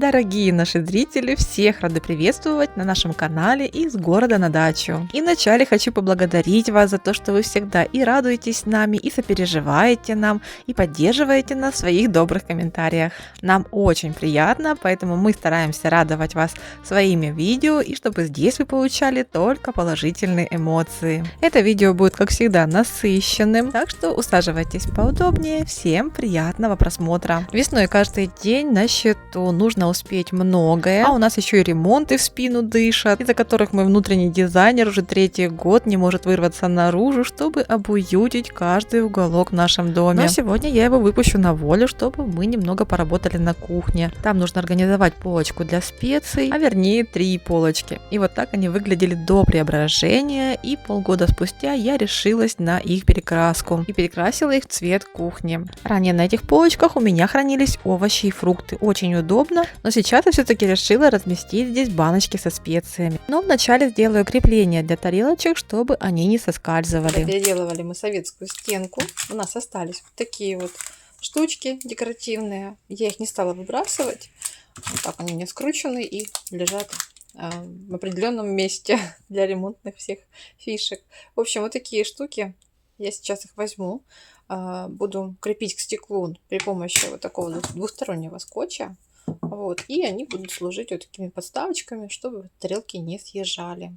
Дорогие наши зрители, всех рады приветствовать на нашем канале из города на дачу. И вначале хочу поблагодарить вас за то, что вы всегда и радуетесь с нами, и сопереживаете нам, и поддерживаете нас в своих добрых комментариях. Нам очень приятно, поэтому мы стараемся радовать вас своими видео, и чтобы здесь вы получали только положительные эмоции. Это видео будет, как всегда, насыщенным, так что усаживайтесь поудобнее. Всем приятного просмотра. Весной каждый день на счету, нужно успеть многое, а у нас еще и ремонты в спину дышат, из-за которых мой внутренний дизайнер уже третий год не может вырваться наружу, чтобы обуютить каждый уголок в нашем доме. Но сегодня я его выпущу на волю, чтобы мы немного поработали на кухне. Там нужно организовать полочку для специй, а вернее 3 полочки. И вот так они выглядели до преображения, и полгода спустя я решилась на их перекраску и перекрасила их в цвет кухни. Ранее на этих полочках у меня хранились овощи и фрукты, очень удобно, но сейчас я все-таки решила разместить здесь баночки со специями. Но вначале сделаю крепление для тарелочек, чтобы они не соскальзывали. Переделывали мы советскую стенку, у нас остались вот такие вот штучки декоративные, я их не стала выбрасывать, вот так они у меня скручены и лежат в определенном месте для ремонтных всех фишек. В общем, вот такие штуки, я сейчас их возьму, буду крепить к стеклу при помощи вот такого двухстороннего скотча. Вот, и они будут служить вот такими подставочками, чтобы тарелки не съезжали.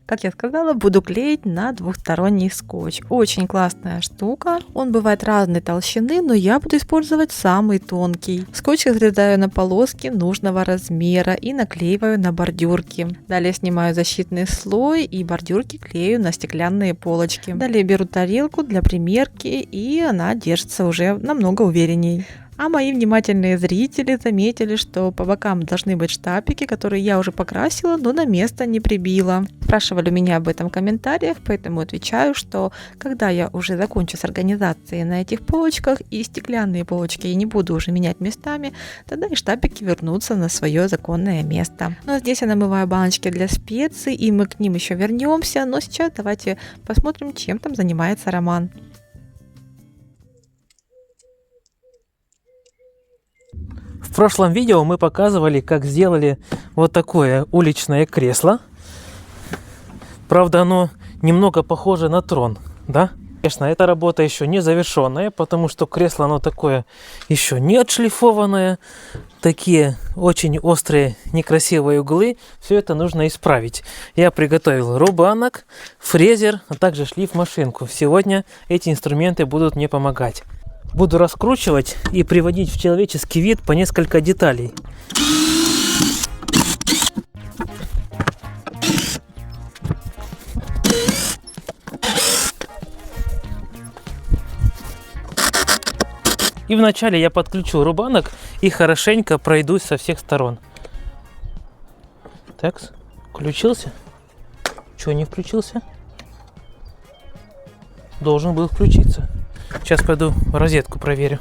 Как я сказала, буду клеить на двухсторонний скотч. Очень классная штука. Он бывает разной толщины, но я буду использовать самый тонкий. Скотч разрезаю на полоски нужного размера и наклеиваю на бордюрки. Далее снимаю защитный слой и бордюрки клею на стеклянные полочки. Далее беру тарелку для примерки, и она держится уже намного уверенней. А мои внимательные зрители заметили, что по бокам должны быть штапики, которые я уже покрасила, но на место не прибила. Спрашивали меня об этом в комментариях, поэтому отвечаю, что когда я уже закончу с организацией на этих полочках и стеклянные полочки я не буду уже менять местами, тогда и штапики вернутся на свое законное место. Но здесь я намываю баночки для специй, и мы к ним еще вернемся, но сейчас давайте посмотрим, чем там занимается Роман. В прошлом видео мы показывали, как сделали вот такое уличное кресло. Правда, оно немного похоже на трон, да? Конечно, эта работа еще не завершенная, потому что кресло оно такое еще не отшлифованное. Такие очень острые, некрасивые углы. Все это нужно исправить. Я приготовил рубанок, фрезер, а также шлифмашинку. Сегодня эти инструменты будут мне помогать. Буду раскручивать и приводить в человеческий вид по несколько деталей. И вначале я подключу рубанок и хорошенько пройдусь со всех сторон. Так, включился? Чего не включился? Должен был включиться. Сейчас пойду розетку проверю.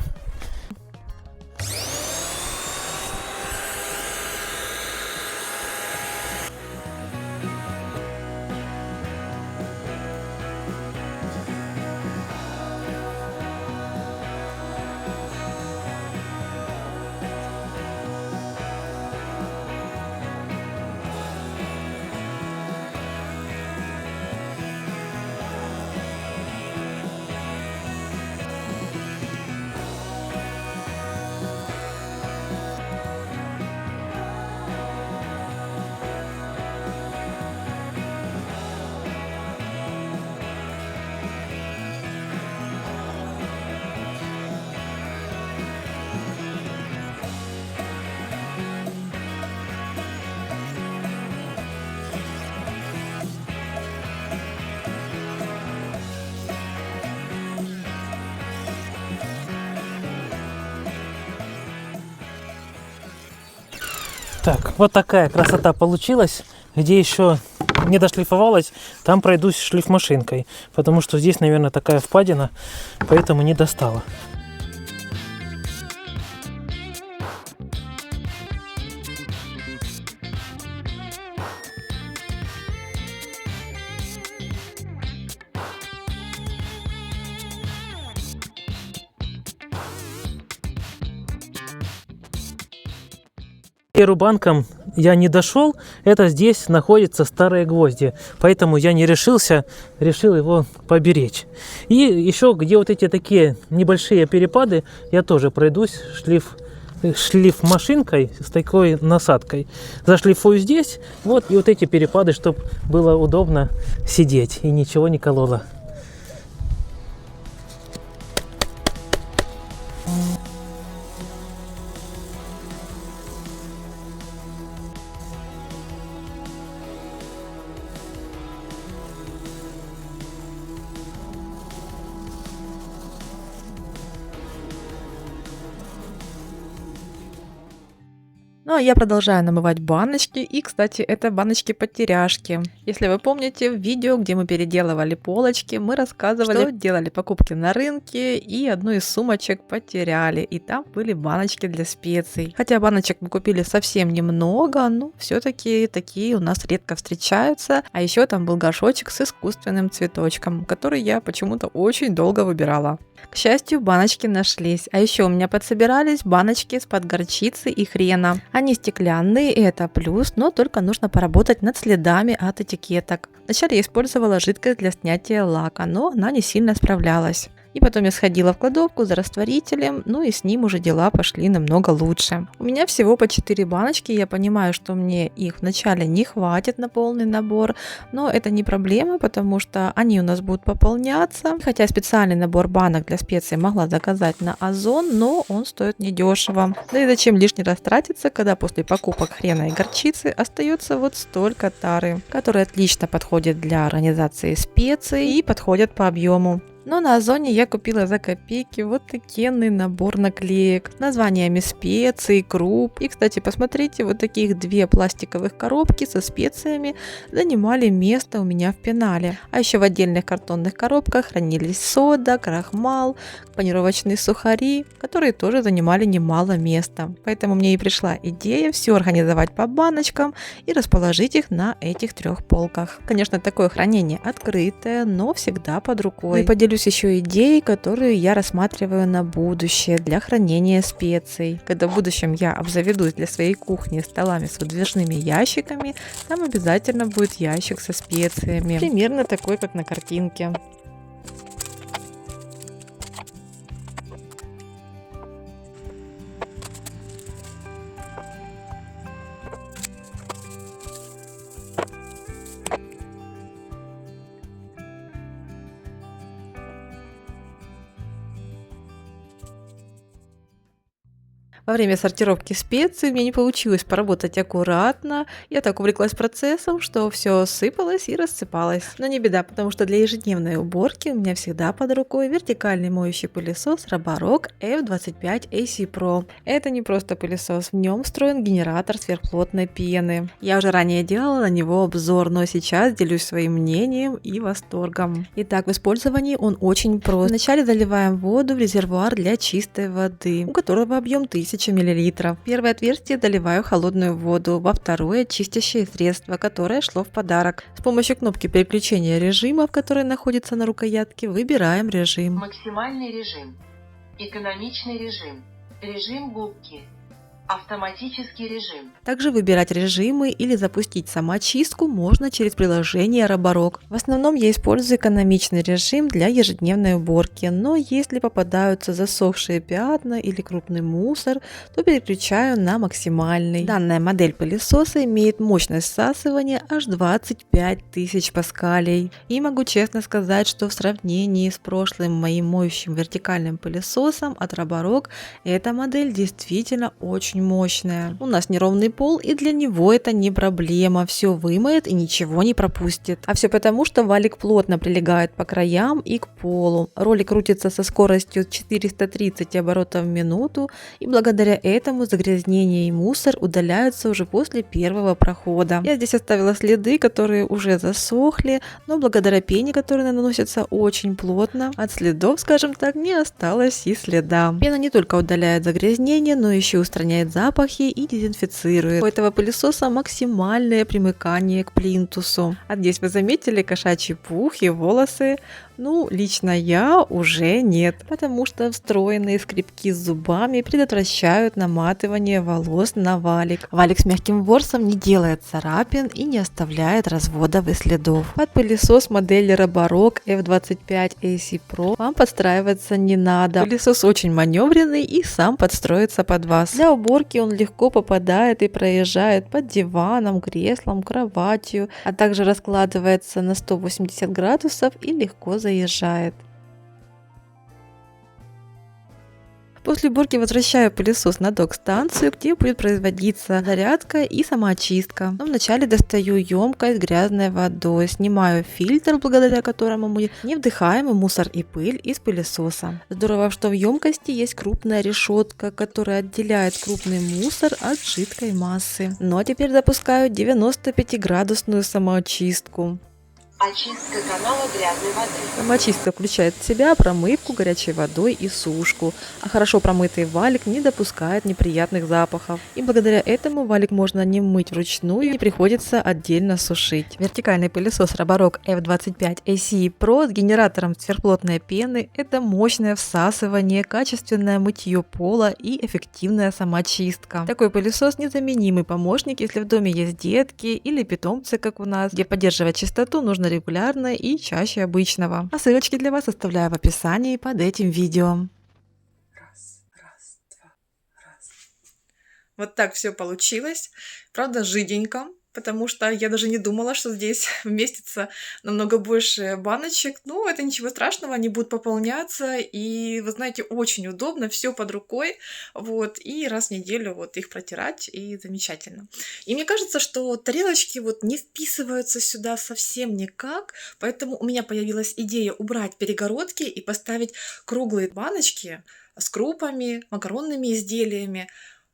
Так, вот такая красота получилась. Где еще не дошлифовалась, там пройдусь шлифмашинкой. Потому что здесь, наверное, такая впадина, поэтому не достала. Первым банком я не дошел, это здесь находятся старые гвозди, поэтому я не решился, решил его поберечь. И еще где вот эти такие небольшие перепады, я тоже пройдусь шлиф машинкой с такой насадкой. Зашлифую здесь, вот, и вот эти перепады, чтобы было удобно сидеть и ничего не кололо. Ну, а я продолжаю намывать баночки. И, кстати, это баночки-потеряшки. Если вы помните, в видео, где мы переделывали полочки, мы рассказывали, что делали покупки на рынке и одну из сумочек потеряли. И там были баночки для специй. Хотя баночек мы купили совсем немного, но все-таки такие у нас редко встречаются. А еще там был горшочек с искусственным цветочком, который я почему-то очень долго выбирала. К счастью, баночки нашлись. А еще у меня подсобирались баночки из-под горчицы и хрена. Они стеклянные, и это плюс, но только нужно поработать над следами от этикеток. Вначале я использовала жидкость для снятия лака, но она не сильно справлялась. И потом я сходила в кладовку за растворителем, ну и с ним уже дела пошли намного лучше. У меня всего по 4 баночки, я понимаю, что мне их вначале не хватит на полный набор, но это не проблема, потому что они у нас будут пополняться. Хотя специальный набор банок для специй могла заказать на Озон, но он стоит недешево. Да и зачем лишний раз тратиться, когда после покупок хрена и горчицы остается вот столько тары, которые отлично подходят для организации специй и подходят по объему. Но на Озоне я купила за копейки вот такенный набор наклеек с названиями специй, круп. И, кстати, посмотрите, вот таких 2 пластиковых коробки со специями занимали место у меня в пенале. А еще в отдельных картонных коробках хранились сода, крахмал, панировочные сухари, которые тоже занимали немало места. Поэтому мне и пришла идея все организовать по баночкам и расположить их на этих 3 полках. Конечно, такое хранение открытое, но всегда под рукой. И поделюсь еще идеей, которую я рассматриваю на будущее для хранения специй. Когда в будущем я обзаведусь для своей кухни столами с выдвижными ящиками, там обязательно будет ящик со специями. Примерно такой, как на картинке. Во время сортировки специй мне не получилось поработать аккуратно. Я так увлеклась процессом, что все сыпалось и рассыпалось. Но не беда, потому что для ежедневной уборки у меня всегда под рукой вертикальный моющий пылесос Roborock F25 AC Pro. Это не просто пылесос, в нем встроен генератор сверхплотной пены. Я уже ранее делала на него обзор, но сейчас делюсь своим мнением и восторгом. Итак, в использовании он очень прост. Вначале заливаем воду в резервуар для чистой воды, у которого объем 1000 мл. В первое отверстие доливаю холодную воду, во второе чистящее средство, которое шло в подарок. С помощью кнопки переключения режимов, которая находится на рукоятке, выбираем режим. Максимальный режим, экономичный режим, режим губки, автоматический режим. Также выбирать режимы или запустить самоочистку можно через приложение Roborock. В основном я использую экономичный режим для ежедневной уборки, но если попадаются засохшие пятна или крупный мусор, то переключаю на максимальный. Данная модель пылесоса имеет мощность всасывания аж 25 тысяч паскалей. И могу честно сказать, что в сравнении с прошлым моим моющим вертикальным пылесосом от Roborock, эта модель действительно очень мощная. У нас неровный пол, и для него это не проблема. Все вымоет и ничего не пропустит. А все потому, что валик плотно прилегает по краям и к полу. Ролик крутится со скоростью 430 оборотов в минуту, и благодаря этому загрязнение и мусор удаляются уже после первого прохода. Я здесь оставила следы, которые уже засохли, но благодаря пене, которая наносится очень плотно, от следов, скажем так, не осталось и следа. Пена не только удаляет загрязнение, но еще устраняет запахи и дезинфицирует. У этого пылесоса максимальное примыкание к плинтусу. А здесь вы заметили кошачий пух и волосы? Ну, лично я уже нет, потому что встроенные скребки с зубами предотвращают наматывание волос на валик. Валик с мягким ворсом не делает царапин и не оставляет разводов и следов. Под пылесос модели Roborock F25 AC Pro вам подстраиваться не надо. Пылесос очень маневренный и сам подстроится под вас. Для уборки он легко попадает и проезжает под диваном, креслом, кроватью, а также раскладывается на 180 градусов и легко заезжает. После уборки возвращаю пылесос на док-станцию, где будет производиться зарядка и самоочистка. Но вначале достаю емкость с грязной водой, снимаю фильтр, благодаря которому мы не вдыхаем мусор и пыль из пылесоса. Здорово, что в емкости есть крупная решетка, которая отделяет крупный мусор от жидкой массы. Ну а теперь запускаю 95-градусную самоочистку. Очистка канала грязной воды. Самоочистка включает в себя промывку горячей водой и сушку, а хорошо промытый валик не допускает неприятных запахов. И благодаря этому валик можно не мыть вручную и приходится отдельно сушить. Вертикальный пылесос Roborock F25 AC Pro с генератором сверхплотной пены – это мощное всасывание, качественное мытье пола и эффективная самоочистка. Такой пылесос – незаменимый помощник, если в доме есть детки или питомцы, как у нас, где поддерживать чистоту нужно регулярно и чаще обычного. А ссылочки для вас оставляю в описании под этим видео. Вот так все получилось. Правда, жиденько, потому что я даже не думала, что здесь вместится намного больше баночек. Ну, это ничего страшного, они будут пополняться. И, вы знаете, очень удобно, все под рукой. Вот, и раз в неделю вот их протирать, и замечательно. И мне кажется, что тарелочки вот не вписываются сюда совсем никак. Поэтому у меня появилась идея убрать перегородки и поставить круглые баночки с крупами, макаронными изделиями.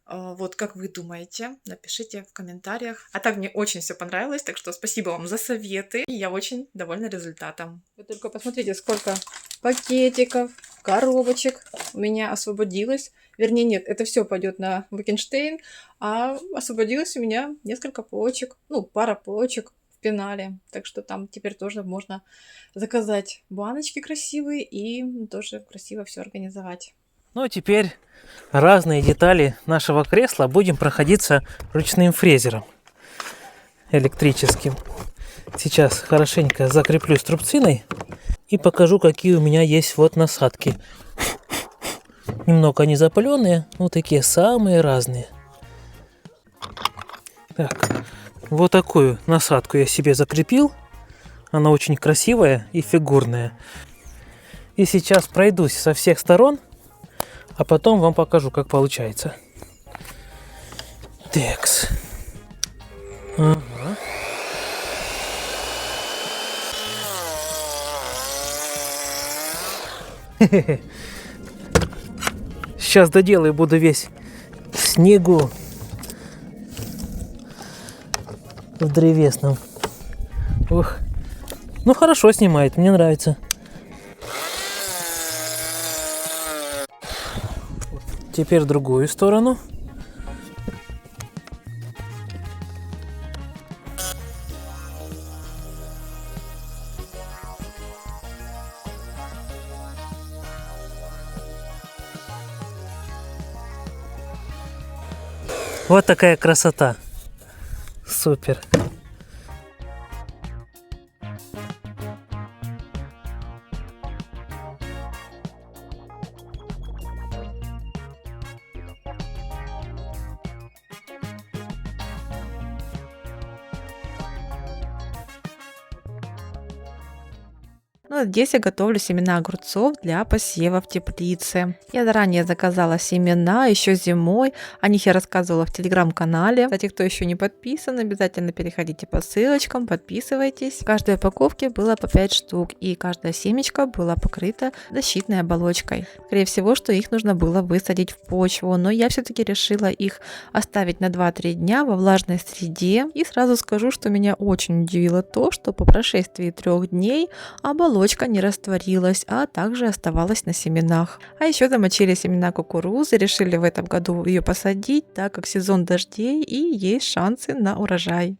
Вот как вы думаете, напишите в комментариях. А так мне очень все понравилось, так что спасибо вам за советы. И я очень довольна результатом. Вы только посмотрите, сколько пакетиков, коробочек у меня освободилось. Вернее, нет, это все пойдет на Вакенштейн, а освободилось у меня несколько полочек, ну, пара полочек в пенале. Так что там теперь тоже можно заказать баночки красивые и тоже красиво все организовать. Ну а теперь разные детали нашего кресла будем проходиться ручным фрезером электрическим. Сейчас хорошенько закреплю струбциной и покажу, какие у меня есть вот насадки. Немного они запаленные, вот такие самые разные. Так, вот такую насадку я себе закрепил. Она очень красивая и фигурная. И сейчас пройдусь со всех сторон, а потом вам покажу, как получается. Текс. Ага. Сейчас доделаю, буду весь в снегу. В древесном. Ух. Ну хорошо снимает, мне нравится. Теперь в другую сторону. Вот такая красота. Супер. Ну, а здесь я готовлю семена огурцов для посева в теплице. Я заранее заказала семена еще зимой. О них я рассказывала в телеграм-канале. Кстати, кто еще не подписан, обязательно переходите по ссылочкам, подписывайтесь. В каждой упаковке было по 5 штук, и каждая семечко была покрыта защитной оболочкой. Скорее всего, что их нужно было высадить в почву, но я все-таки решила их оставить на 2-3 дня во влажной среде. И сразу скажу, что меня очень удивило то, что по прошествии 3 дней оболочка не растворилась, а также оставалась на семенах. А еще замочили семена кукурузы, решили в этом году ее посадить, так как сезон дождей и есть шансы на урожай.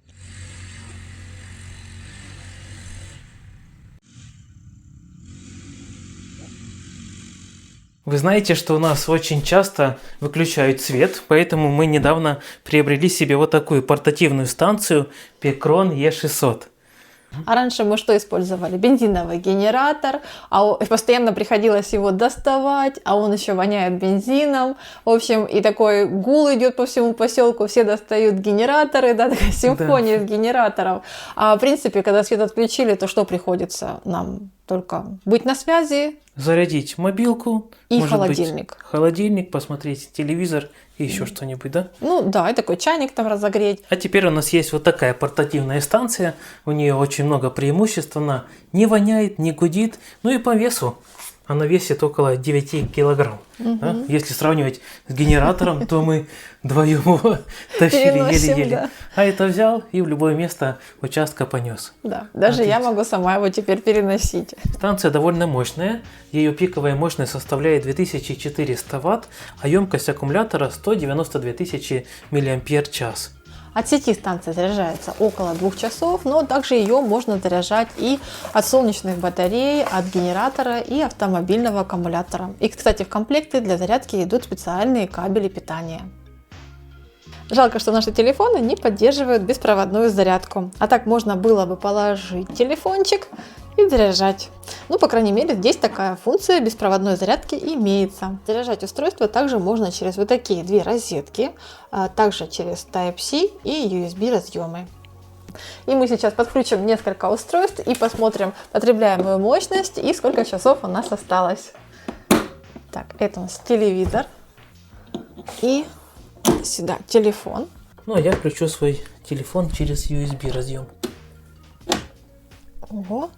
Вы знаете, что у нас очень часто выключают свет, поэтому мы недавно приобрели себе вот такую портативную станцию Pecron E600. А раньше мы что использовали? Бензиновый генератор, постоянно приходилось его доставать, а он еще воняет бензином. В общем, и такой гул идет по всему поселку, все достают генераторы, да, такая симфония из генераторов. А в принципе, когда свет отключили, то что приходится нам? Только быть на связи. Зарядить мобилку. И может холодильник. Быть, холодильник, посмотреть телевизор и еще что-нибудь, да? Ну да, и такой чайник там разогреть. А теперь у нас есть вот такая портативная станция. У нее очень много преимуществ. Она не воняет, не гудит. Ну и по весу. Она весит около 9 килограмм. Да? Если сравнивать с генератором, то мы вдвоем его тащили еле-еле. Да. А это взял и в любое место участка понес. Да, даже я могу сама его теперь переносить. Станция довольно мощная. Ее пиковая мощность составляет 2400 Вт, а емкость аккумулятора 192 тысячи мАч. От сети станция заряжается около 2 часов, но также ее можно заряжать и от солнечных батарей, от генератора и автомобильного аккумулятора. И, кстати, в комплекте для зарядки идут специальные кабели питания. Жалко, что наши телефоны не поддерживают беспроводную зарядку. А так можно было бы положить телефончик и заряжать. Ну, по крайней мере, здесь такая функция беспроводной зарядки имеется. Заряжать устройство также можно через вот такие две розетки, а также через Type-C и USB разъемы. И мы сейчас подключим несколько устройств и посмотрим потребляемую мощность и сколько часов у нас осталось. Так, это у нас телевизор. И сюда телефон. Ну, а я включу свой телефон через USB разъем. Ого.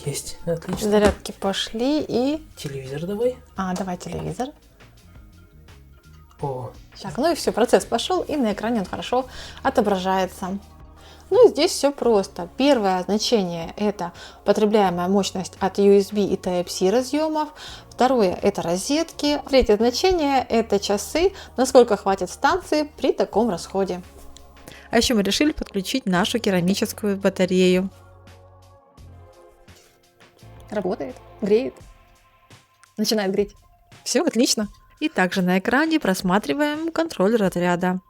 Есть, отлично. Зарядки пошли и... Телевизор давай. Давай телевизор. О. Так, ну и все, процесс пошел, и на экране он хорошо отображается. Ну и здесь все просто. Первое значение — это потребляемая мощность от USB и Type-C разъемов. Второе — это розетки. Третье значение — это часы, насколько хватит станции при таком расходе. А еще мы решили подключить нашу керамическую батарею. Работает, греет, начинает греть. Все отлично. И также на экране просматриваем контроль разряда.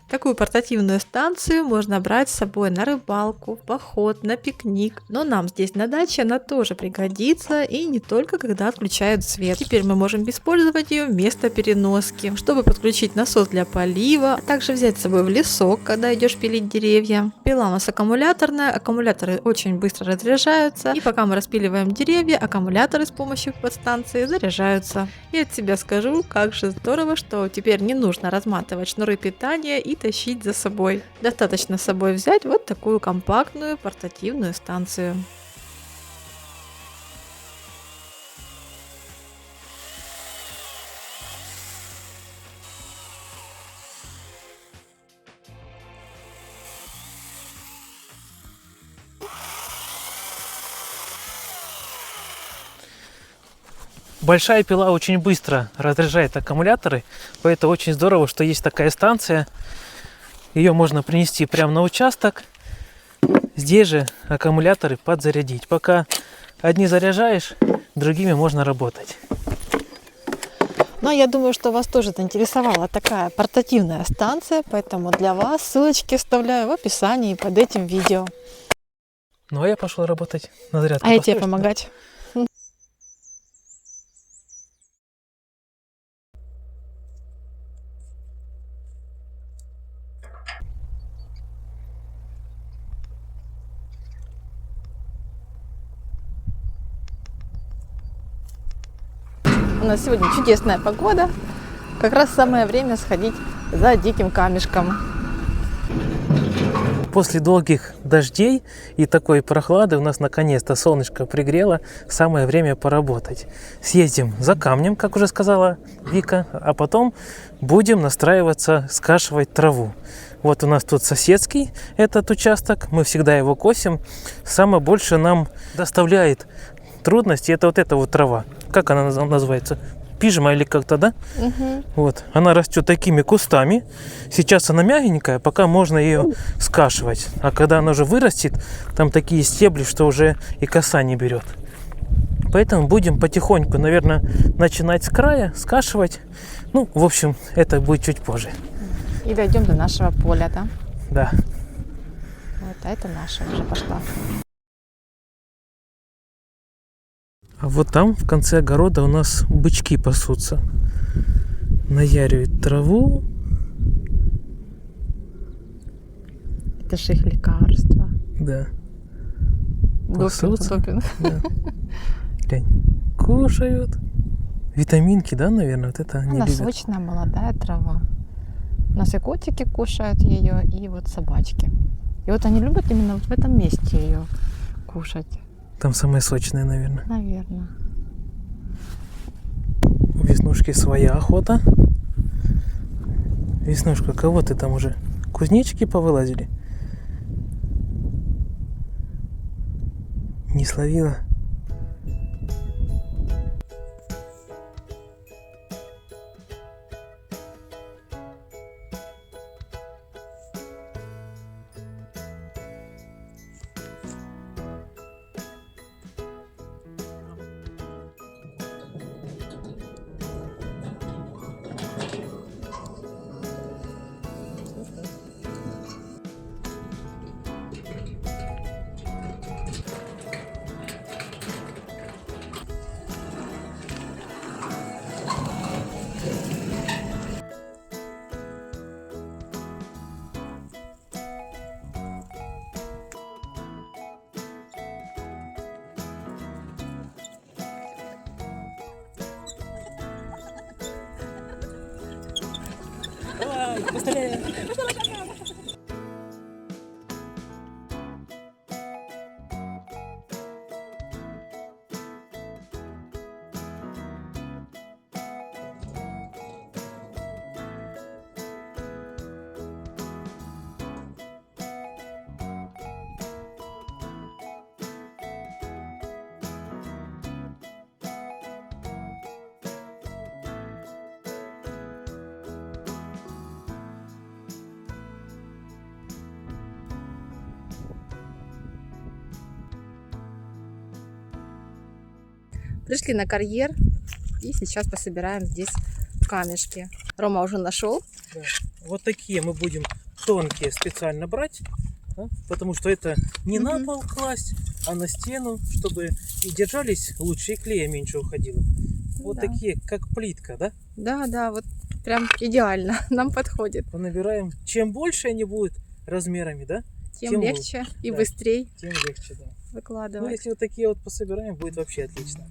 Такую портативную станцию можно брать с собой на рыбалку, в поход, на пикник. Но нам здесь на даче она тоже пригодится, и не только когда отключают свет. Теперь мы можем использовать ее вместо переноски, чтобы подключить насос для полива, а также взять с собой в лесок, когда идешь пилить деревья. Пила у нас аккумуляторная, аккумуляторы очень быстро разряжаются, и пока мы распиливаем деревья, аккумуляторы с помощью подстанции заряжаются. И от себя скажу, как же здорово, что теперь не нужно разматывать шнуры питания и тащить за собой. Достаточно с собой взять вот такую компактную портативную станцию. Большая пила очень быстро разряжает аккумуляторы, поэтому очень здорово, что есть такая станция. Ее можно принести прямо на участок. Здесь же аккумуляторы подзарядить. Пока одни заряжаешь, другими можно работать. Но я думаю, что вас тоже заинтересовала такая портативная станция, поэтому для вас ссылочки оставляю в описании под этим видео. Ну а я пошел работать на зарядку. А я тебе помогать. У нас сегодня чудесная погода. Как раз самое время сходить за диким камешком. После долгих дождей и такой прохлады у нас наконец-то солнышко пригрело. Самое время поработать. Съездим за камнем, как уже сказала Вика, а потом будем настраиваться, скашивать траву. Вот у нас тут соседский этот участок, мы всегда его косим. Самое больше нам доставляет трудности это вот эта вот трава. Как она называется? Пижма или как-то, да? Угу. Вот. Она растет такими кустами. Сейчас она мягенькая, пока можно ее скашивать. А когда она уже вырастет, там такие стебли, что уже и коса не берет. Поэтому будем потихоньку, наверное, начинать с края, скашивать. Ну, в общем, это будет чуть позже. И дойдем до нашего поля, да? Да. Вот, а это наша уже пошла. А вот там, в конце огорода, у нас бычки пасутся. Наяривают траву. Это же их лекарство. Да. Допинг, Пасутся. допинг. Да. Глянь, кушают. Витаминки, да, наверное, вот это они Она любят. сочная, молодая трава. У нас и котики кушают ее, и вот собачки. И вот они любят именно вот в этом месте ее кушать. Там самые сочные, наверное. Наверное. У Веснушки своя охота. Веснушка, кого ты там уже? Кузнечики повылазили? Не словила? Давай, быстрее! Пришли на карьер и сейчас пособираем здесь камешки. Рома уже нашел. Да. Вот такие мы будем тонкие специально брать, да, потому что это не на пол класть, а на стену, чтобы и держались лучше, и клея меньше уходило. Вот Да. такие, как плитка, да? Да, вот прям идеально нам подходит. Понабираем. Чем больше они будут размерами, да, Тем легче и да. быстрее тем легче, да. Ну, выкладывать. если вот такие вот пособираем, будет вообще отлично.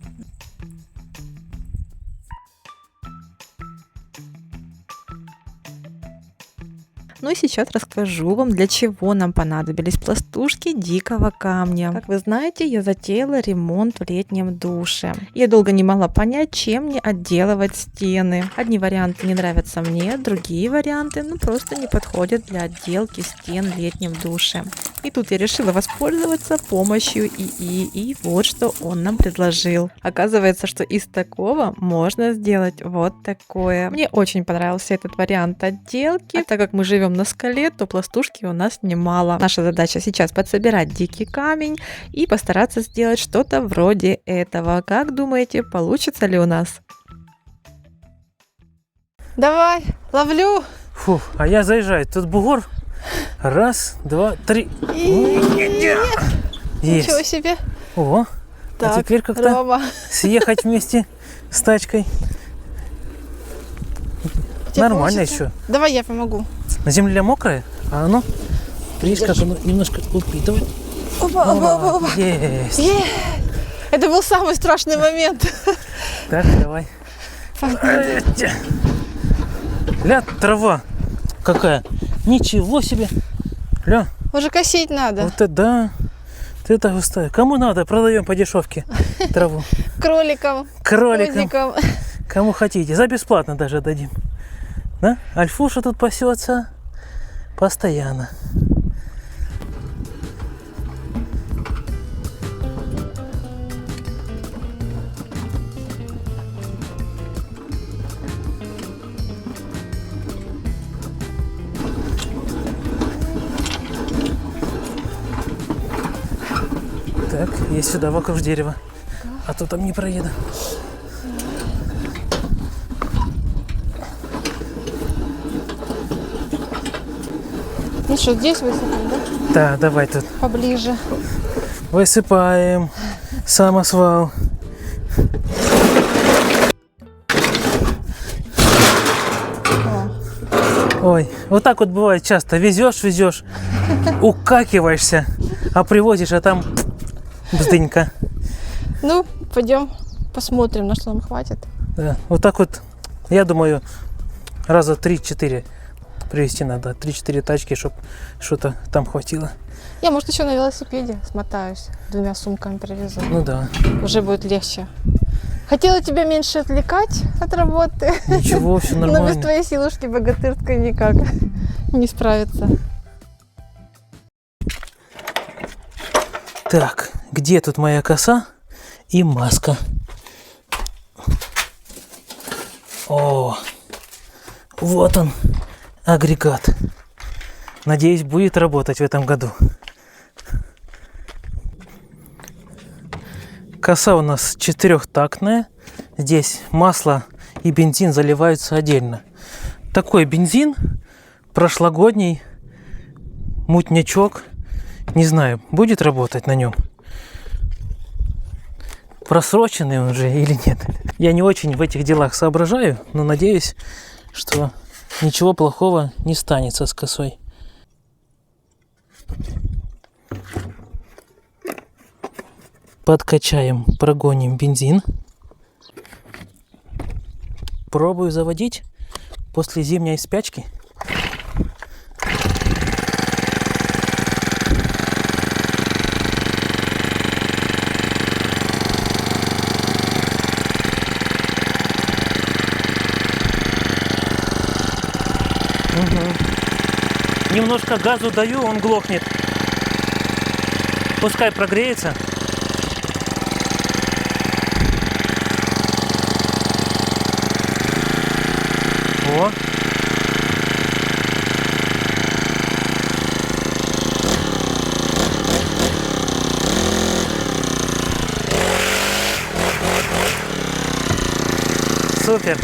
Ну и сейчас расскажу вам, для чего нам понадобились пластушки дикого камня. Как вы знаете, я затеяла ремонт в летнем душе. Я долго не могла понять, чем мне отделывать стены. Одни варианты не нравятся мне, другие варианты просто не подходят для отделки стен в летнем душе. И тут я решила воспользоваться помощью ИИ, и вот что он нам предложил. Оказывается, что из такого можно сделать вот такое. Мне очень понравился этот вариант отделки. А так как мы живем на скале, то пластушки у нас немало. Наша задача сейчас подсобирать дикий камень и постараться сделать что-то вроде этого. Как думаете, получится ли у нас? Давай, ловлю! Фу, а я заезжаю. Тут бугор. Раз, два, три. Есть. Ничего себе! О, Так, а теперь как-то Рома, съехать вместе с тачкой. у тебя Нормально получится? еще. Давай я помогу. На земле мокрая, а оно, видишь, как оно немножко упитывает. Опа. Есть. Это был самый страшный момент. Так, давай. Ля, трава какая. Ничего себе. Ля, Уже косить надо. вот это да. Вот это густая. Кому надо, продаем по дешевке траву. Кроликам, Кроликам. козикам. Кому хотите. За бесплатно даже дадим. Да? Альфуша тут пасется постоянно. Так, есть сюда вокруг дерева. А то там не проеду. Ну что, здесь высыпем, да? Да, давай тут. Поближе. Высыпаем самосвал. Ой, вот так вот бывает часто. Везешь, укакиваешься, а привозишь, а там бздынька. Ну, пойдем посмотрим, на что нам хватит. Да, вот так вот, я думаю, раза 3-4 привезти надо. 3-4 тачки, чтобы что-то там хватило. Я, может, еще на велосипеде смотаюсь. 2 сумками привезу. Ну да. Уже будет легче. Хотела тебя меньше отвлекать от работы. Ничего, все Но без нормально. твоей силушки богатырской никак не справиться. Так, где тут моя коса и маска? О, вот он, агрегат. Надеюсь, будет работать в этом году. Коса у нас 4-тактная. Здесь масло и бензин заливаются отдельно. Такой бензин прошлогодний, мутнячок. Не знаю, будет работать на нем. Просроченный он уже или нет. Я не очень в этих делах соображаю, но надеюсь, что ничего плохого не станется с косой. Подкачаем, прогоним бензин. Пробую заводить после зимней спячки. Немножко газу даю, он глохнет. Пускай прогреется. О. Супер.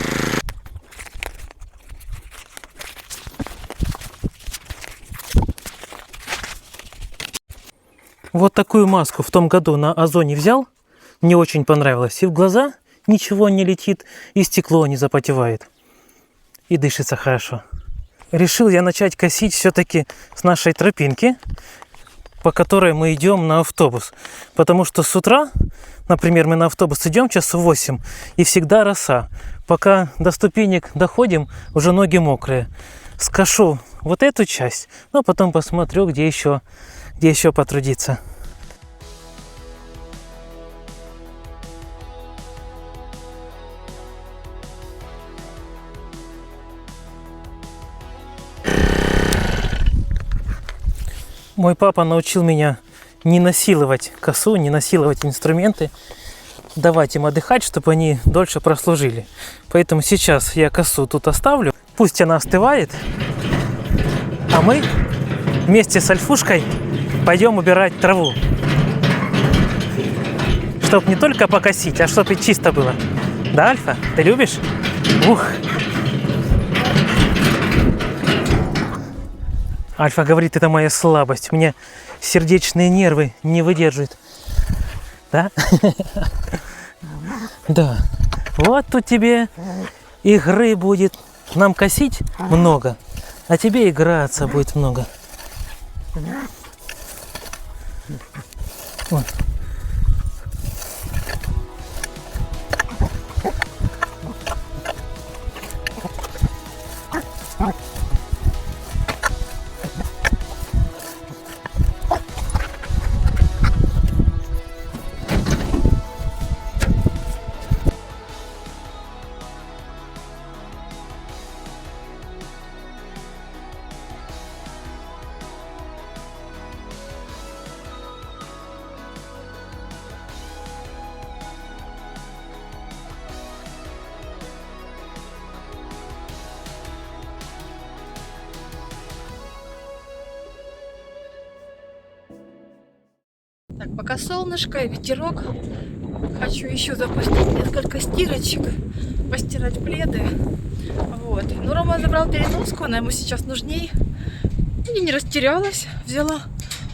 Вот такую маску в том году на Озоне взял. Мне очень понравилось. И в глаза ничего не летит, и стекло не запотевает. И дышится хорошо. Решил я начать косить все-таки с нашей тропинки, по которой мы идем на автобус. Потому что с утра, например, мы на автобус идем часов 8, и всегда роса. Пока до ступенек доходим, уже ноги мокрые. Скошу вот эту часть, но потом посмотрю, где еще потрудиться. Мой папа научил меня не насиловать косу, не насиловать инструменты, давать им отдыхать, чтобы они дольше прослужили. Поэтому сейчас я косу тут оставлю, пусть она остывает, а мы вместе с Альфушкой пойдем убирать траву. Чтоб не только покосить, а чтоб и чисто было. Да, Альфа? Ты любишь? Ух! Альфа говорит, это моя слабость. У меня сердечные нервы не выдерживают. Да? Да. Вот тут тебе игры будет. Нам косить много, а тебе играться будет много. Вот. Так, пока солнышко и ветерок, Хочу еще запустить несколько стирочек, постирать пледы. Вот. Ну, Рома забрал переноску, она ему сейчас нужней. И не растерялась. Взяла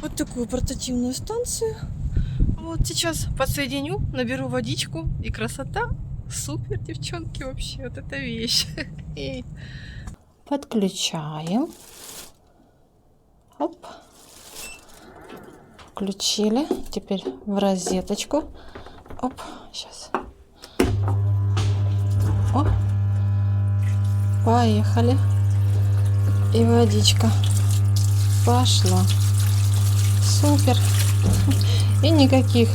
вот такую портативную станцию. Вот сейчас подсоединю, наберу водичку, и красота. Супер, девчонки, вообще, вот эта вещь. Подключаем. Оп. Включили. Теперь в розеточку. Оп, сейчас. О, поехали. И водичка пошла. Супер. И никаких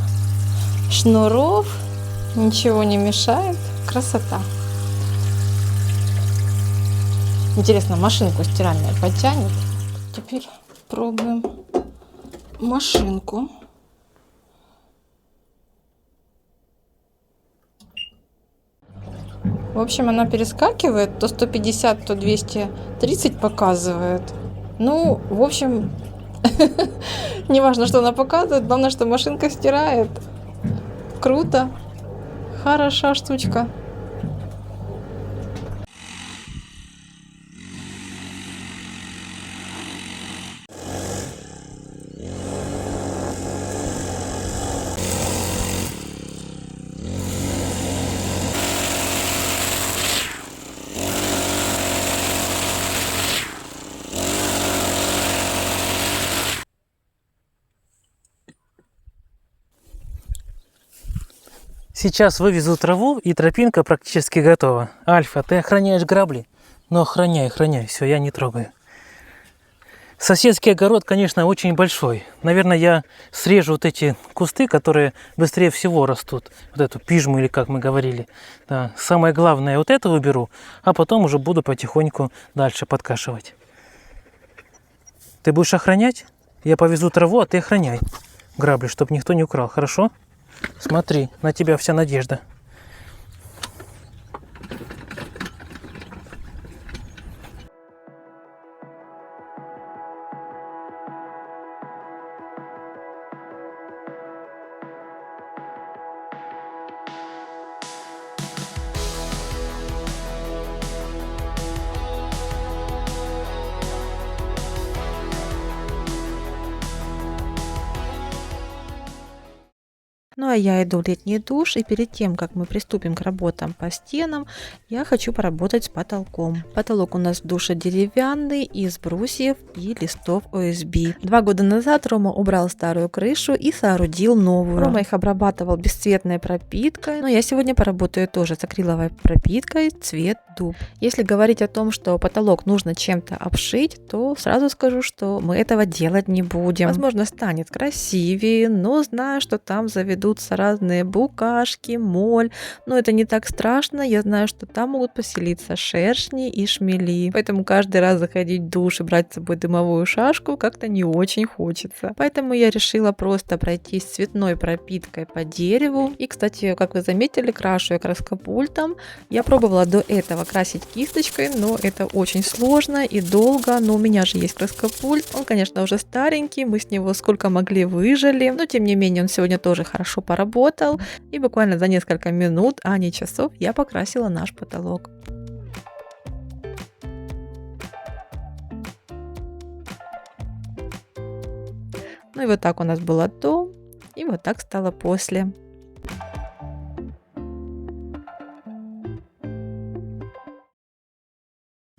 шнуров, ничего не мешает. Красота. Интересно, машинку стиральную потянет. Теперь пробуем машинку. В общем, она перескакивает, то 150, то 230 показывает. Ну, в общем, не важно, что она показывает, главное, что машинка стирает. Круто. Хороша штучка. Сейчас вывезу траву, и тропинка практически готова. Альфа, ты охраняешь грабли? Ну, охраняй. Все, я не трогаю. Соседский огород, конечно, очень большой. Наверное, я срежу вот эти кусты, которые быстрее всего растут. Вот эту пижму, или как мы говорили. Да. Самое главное, вот это уберу, а потом уже буду потихоньку дальше подкашивать. Ты будешь охранять? Я повезу траву, а ты охраняй грабли, чтобы никто не украл, хорошо? Смотри, на тебя вся надежда. Ну а я иду в летний душ, и перед тем, как мы приступим к работам по стенам, я хочу поработать с потолком. Потолок у нас в душе деревянный, из брусьев и листов ОСБ. 2 года назад Рома убрал старую крышу и соорудил новую. Рома их обрабатывал бесцветной пропиткой, но я сегодня поработаю тоже с акриловой пропиткой цвет дуб. Если говорить о том, что потолок нужно чем-то обшить, то сразу скажу, что мы этого делать не будем. Возможно, станет красивее, но знаю, что там заведутся разные букашки, моль. Но это не так страшно. Я знаю, что там могут поселиться шершни и шмели. Поэтому каждый раз заходить в душ и брать с собой дымовую шашку как-то не очень хочется. Поэтому я решила просто пройтись цветной пропиткой по дереву. И, кстати, как вы заметили, крашу я краскопультом. Я пробовала до этого красить кисточкой, но это очень сложно и долго. Но у меня же есть краскопульт. Он, конечно, уже старенький. Мы с него сколько могли выжили. Но, тем не менее, он сегодня тоже хорошо поработал, и буквально за несколько минут, а не часов, я покрасила наш потолок. Ну и вот так у нас было до, и вот так стало после.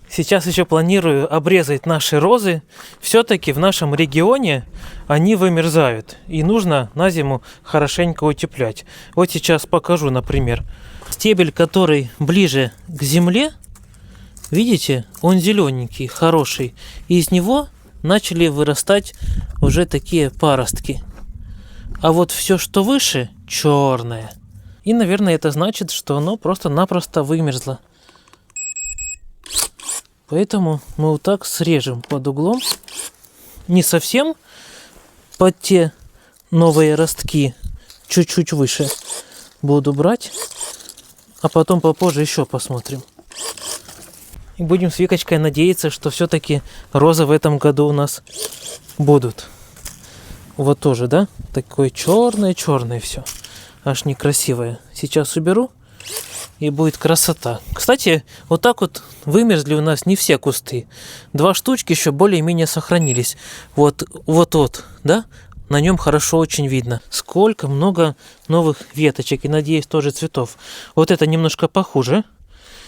Сейчас еще планирую обрезать наши розы. Все-таки в нашем регионе они вымерзают. И нужно на зиму хорошенько утеплять. Вот сейчас покажу, например. Стебель, который ближе к земле, видите, он зелененький, хороший. И из него начали вырастать уже такие паростки. А вот все, что выше, черное. И, наверное, это значит, что оно просто-напросто вымерзло. Поэтому мы вот так срежем под углом. Не совсем под те новые ростки, чуть-чуть выше буду брать. А потом попозже еще посмотрим. И будем с Викочкой надеяться, что все-таки розы в этом году у нас будут. Вот тоже, да? Такое черное-черное все. аж некрасивая. Сейчас уберу, и будет красота. Кстати, вот так вот вымерзли у нас не все кусты. 2 штучки еще более-менее сохранились. Вот, да? На нем хорошо очень видно. Сколько много новых веточек и, надеюсь, тоже цветов. Вот это немножко похуже.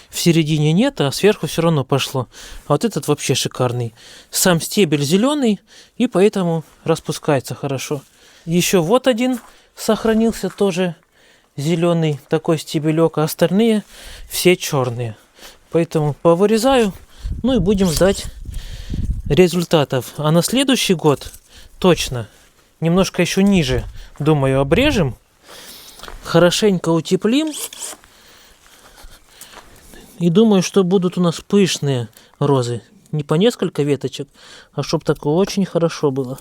В середине нет, а сверху все равно пошло. А вот этот вообще шикарный. Сам стебель зеленый, и поэтому распускается хорошо. Еще вот один сохранился тоже зеленый такой стебелек, а остальные все черные. Поэтому повырезаю, ну и будем ждать результатов. А на следующий год точно немножко еще ниже, думаю, обрежем, хорошенько утеплим. И думаю, что будут у нас пышные розы. Не по несколько веточек, а чтобы такое очень хорошо было.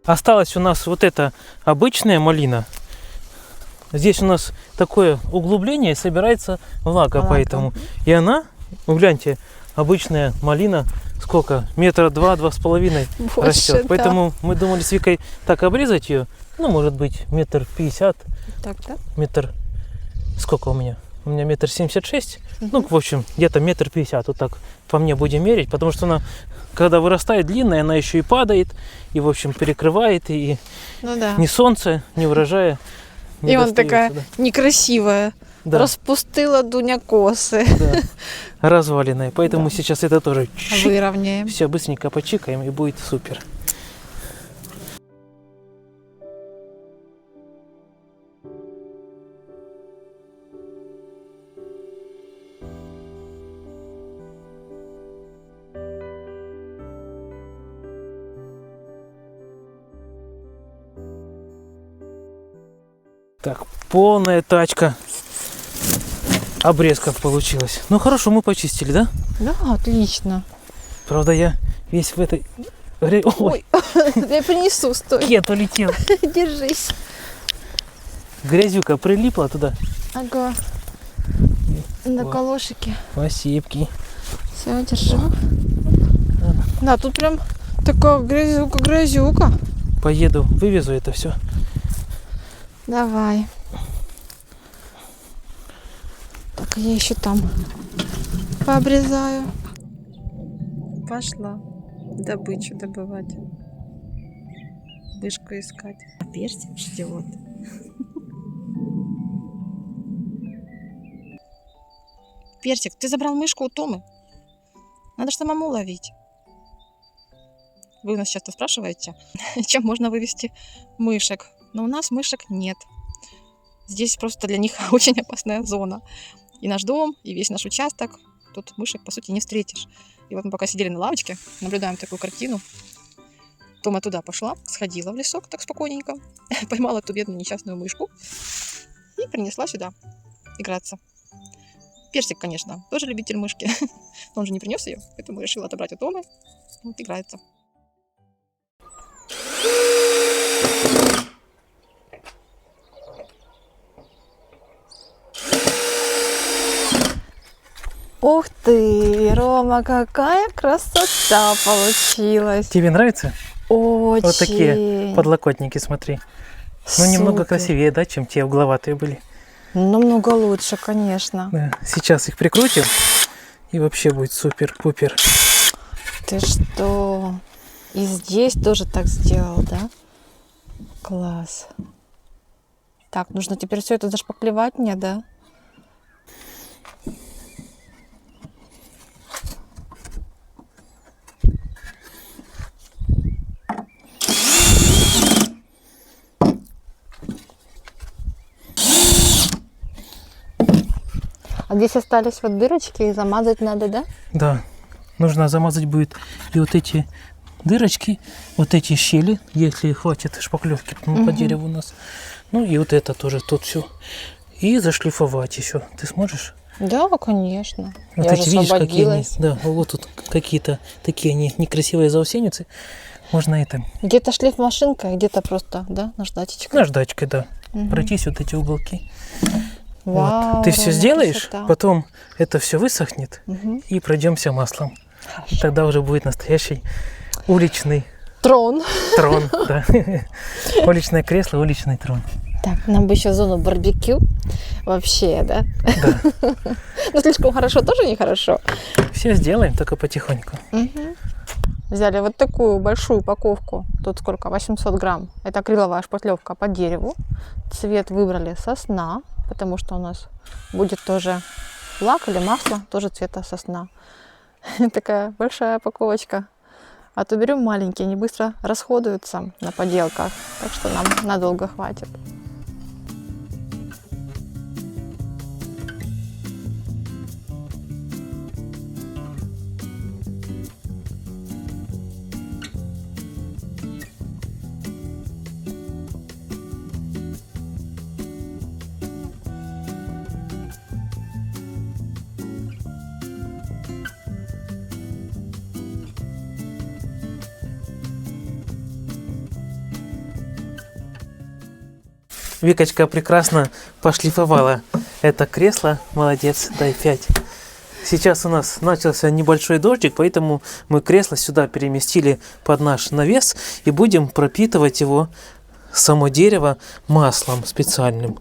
Осталась у нас вот эта обычная малина. Здесь у нас такое углубление, собирается влага, поэтому. И она, гляньте, обычная малина, сколько? 2-2,5 метра растет. Поэтому мы думали с Викой так обрезать ее, ну, может быть, 1,50 Так, да? метр. Сколько у меня? У меня 1,76 м. Ну, в общем, где-то 1,50 м. Вот так по мне будем мерить, потому что она, когда вырастает длинная, она еще и падает, и, в общем, перекрывает, и Ну да. ни солнца, ни урожая не И он достается, такая да. некрасивая. Да, Распустила Дуня косы. да, разваленная. Поэтому Да. сейчас это тоже Выровняем. все быстренько почикаем, и будет супер. Так, полная тачка обрезков получилась. Ну хорошо, мы почистили, да? Да, отлично. Правда, я весь в этой... Ой, Ой, я принесу, стой. кет улетел. Держись. Грязюка прилипла туда. Ага. На колошики. Спасибо. Все, держу. Да, тут прям такая грязюка. Поеду, вывезу это все. Давай. Так, я еще там пообрезаю. Пошла добычу добывать. Вышку искать. А персик ждет. Персик, ты забрал мышку у Томы? Надо же самому ловить. Вы у нас часто спрашиваете, чем можно вывести мышек. Но у нас мышек нет. Здесь просто для них очень опасная зона. И наш дом, и весь наш участок. Тут мышек, по сути, не встретишь. И вот мы пока сидели на лавочке, наблюдаем такую картину. Тома туда пошла, сходила в лесок так спокойненько, поймала ту бедную несчастную мышку и принесла сюда играться. Персик, конечно, тоже любитель мышки. Но он же не принес ее, поэтому решила отобрать у Томы. Вот играется. Ух ты, Рома, какая красота получилась. Тебе нравится? Очень. Вот такие подлокотники, смотри. Ну, немного Супер. красивее, да, чем те угловатые были. Намного лучше, конечно. Да. Сейчас их прикрутим, и вообще будет супер-пупер. Ты что? И здесь тоже так сделал, да? Класс. Так, нужно теперь все это зашпаклевать мне, да? А здесь остались вот дырочки, и замазать надо, да? Да, нужно замазать будет и вот эти дырочки, вот эти щели, если хватит шпаклевки по дереву у нас. Ну и вот это тоже тут все. И зашлифовать еще. Ты сможешь? Да, конечно. Вот Я эти, же видишь, какие они? освободилась. Да, вот тут какие-то такие они некрасивые заусеницы. Можно это Где-то шлейф-машинка, где-то просто, да, наждачечка. наждачкой, да. Мгм. Пройтись вот эти уголки. Вау, Вот. Ты все Рома, сделаешь, красота. потом это все высохнет Мгм. и пройдемся маслом. И тогда уже будет настоящий уличный Трон. трон. Да. Уличное кресло, уличный трон. Так, нам бы еще зону барбекю. Вообще, да? Да. Но слишком хорошо тоже нехорошо. Все сделаем, только потихоньку. Мгм. Взяли вот такую большую упаковку. Тут сколько? 800 грамм. Это акриловая шпатлевка по дереву. Цвет выбрали сосна, потому что у нас будет тоже лак или масло, тоже цвета сосна. Такая большая упаковочка. А то берем маленькие, они быстро расходуются на поделках. Так что нам надолго хватит. Викочка прекрасно пошлифовала это кресло. Молодец, дай 5. Сейчас у нас начался небольшой дождик, поэтому мы кресло сюда переместили под наш навес и будем пропитывать его, само дерево, маслом специальным.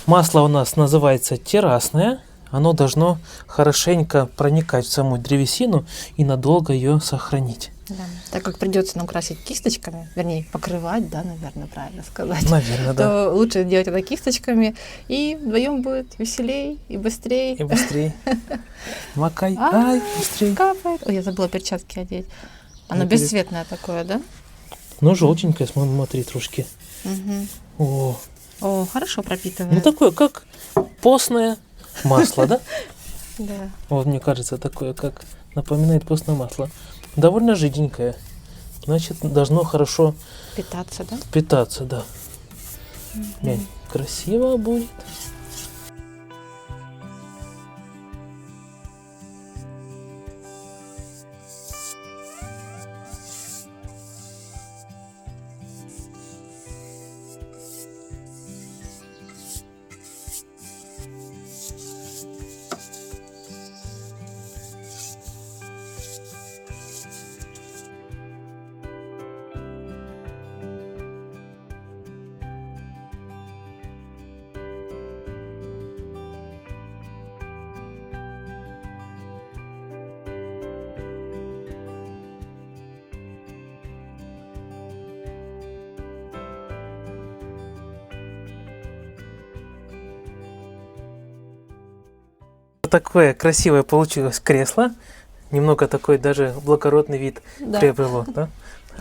Масло у нас называется террасное. Оно должно хорошенько проникать в саму древесину и надолго ее сохранить. Да. Так как придется нам красить кисточками, вернее, покрывать, да, наверное, правильно сказать, Наверное, да. то лучше делать это кисточками, и вдвоем будет веселей и быстрее. И быстрее. Макай. А, Ай, быстрее. Капает. Ой, я забыла перчатки одеть. Оно Я перед- бесцветное такое, да? Ну, желтенькое, смотри, трошки. Мгм. О, О, хорошо пропитывает. ну такое, как постное масло, да? Да. Вот, мне кажется, такое, как напоминает постное масло. Довольно жиденькое. Значит, должно хорошо Питаться, да? питаться, да. Глянь, красиво будет. Такое красивое получилось кресло. Немного такой даже благородный вид Да. приобрело. Да?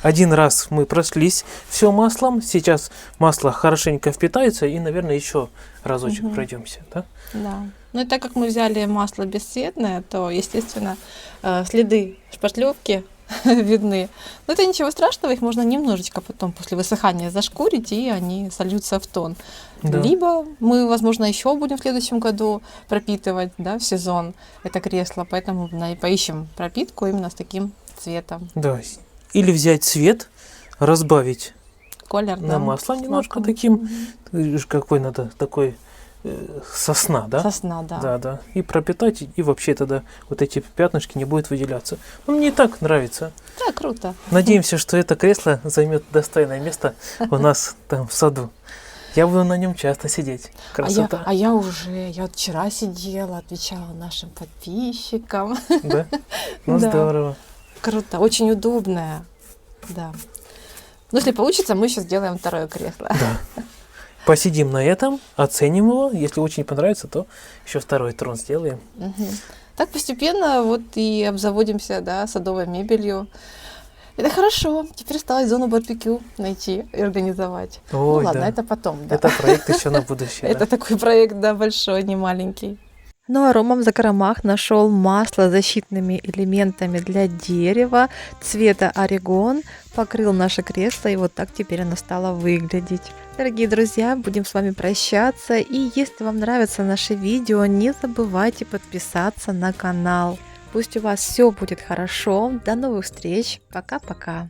Один раз мы прошлись все маслом. Сейчас масло хорошенько впитается. И, наверное, еще разочек пройдемся. Да? Да. Ну и так как мы взяли масло бесцветное, то, естественно, следы шпатлевки видны. Но это ничего страшного, их можно немножечко потом после высыхания зашкурить, и они сольются в тон. Да. Либо мы, возможно, еще будем в следующем году пропитывать, да, в сезон это кресло, поэтому поищем пропитку именно с таким цветом. Да. Или взять цвет, разбавить Колер, на да, масло с немножко маком. таким. Какой надо такой сосна, да? Сосна, да. Да, да. И пропитать, и вообще тогда вот эти пятнышки не будут выделяться. Ну, мне и так нравится. Да, круто. Надеемся, что это кресло займет достойное место у нас там в саду. Я буду на нем часто сидеть. Красота. Я вот вчера сидела, отвечала нашим подписчикам. Да? Ну, Да. здорово. Круто, очень удобная. Да. Ну, если получится, мы еще сделаем второе кресло. Да. Посидим на этом, оценим его. Если очень понравится, то еще второй трон сделаем. Мгм. Так постепенно вот и обзаводимся, да, садовой мебелью. Это хорошо. Теперь осталось зону барбекю найти и организовать. Ну Ой, ладно, да. это потом, да. Это проект еще на будущее. Это Да. такой проект, да, большой, не маленький. Ну а Рома в закромах нашел масло с защитными элементами для дерева цвета орегон, покрыл наше кресло, и вот так теперь оно стало выглядеть. Дорогие друзья, будем с вами прощаться, и если вам нравятся наши видео, не забывайте подписаться на канал. Пусть у вас все будет хорошо. До новых встреч. Пока-пока.